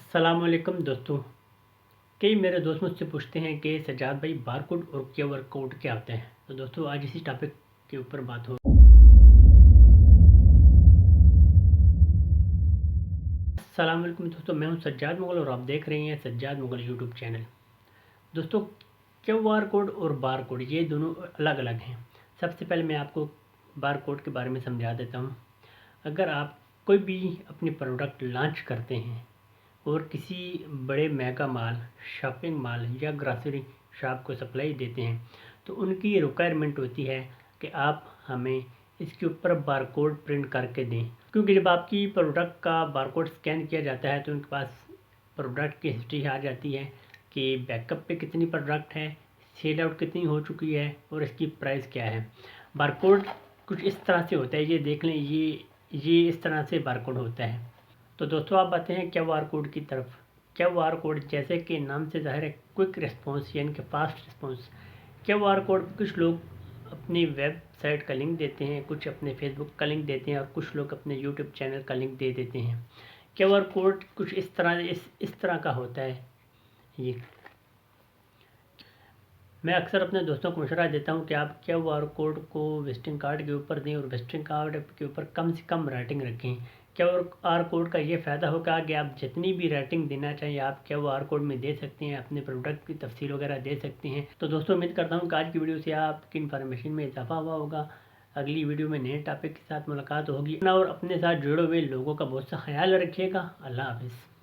अस्सलामुअलैकुम दोस्तों। कई मेरे दोस्त मुझसे पूछते हैं कि सज्जाद भाई बारकोड और क्यूआर कोड क्या होते हैं। तो दोस्तों आज इसी टॉपिक के ऊपर बात हो। अस्सलामुअलैकुम दोस्तों, मैं हूं सज्जाद मुगल और आप देख रहे हैं सज्जाद मुगल यूट्यूब चैनल। दोस्तों, क्यूआर कोड और बार कोड ये दोनों अलग अलग हैं। सबसे पहले मैं आपको बार कोड के बारे में समझा देता हूँ। अगर आप कोई भी अपनी प्रोडक्ट लॉन्च करते हैं और किसी बड़े मेगा मॉल, शॉपिंग मॉल या ग्रॉसरी शॉप को सप्लाई देते हैं तो उनकी रिक्वायरमेंट होती है कि आप हमें इसके ऊपर बारकोड प्रिंट करके दें, क्योंकि जब आपकी प्रोडक्ट का बारकोड स्कैन किया जाता है तो उनके पास प्रोडक्ट की हिस्ट्री आ जाती है कि बैकअप पे कितनी प्रोडक्ट है, सेल आउट कितनी हो चुकी है और इसकी प्राइस क्या है। बारकोड कुछ इस तरह से होता है, ये देख लें, ये इस तरह से बारकोड होता है। तो दोस्तों आप आते हैं क्यूआर कोड की तरफ। क्यूआर कोड जैसे कि नाम से ज़ाहिर है, क्विक रिस्पांस यानी कि फास्ट रिस्पांस। क्यूआर कोड कुछ लोग अपनी वेबसाइट का लिंक देते हैं, कुछ अपने फेसबुक का लिंक देते हैं और कुछ लोग अपने यूट्यूब चैनल का लिंक दे देते हैं। क्यूआर कोड कुछ इस तरह का होता है। ये मैं अक्सर अपने दोस्तों को मशवरा देता हूँ कि आप क्यूआर कोड को विजिटिंग कार्ड के ऊपर दें और विजिटिंग कार्ड के ऊपर कम से कम राइटिंग रखें। क्यूआर कोड का ये फ़ायदा होगा कि आप जितनी भी राइटिंग देना चाहिए आप क्यूआर कोड में दे सकते हैं, अपने प्रोडक्ट की तफसील वगैरह दे सकते हैं। तो दोस्तों उम्मीद करता हूँ कि आज की वीडियो से आपकी इन्फॉर्मेशन में इजाफा हुआ होगा। अगली वीडियो में नए टॉपिक के साथ मुलाकात होगी और अपने साथ जुड़े हुए लोगों का बहुत सा ख्याल रखिएगा। अल्लाह हाफिज़।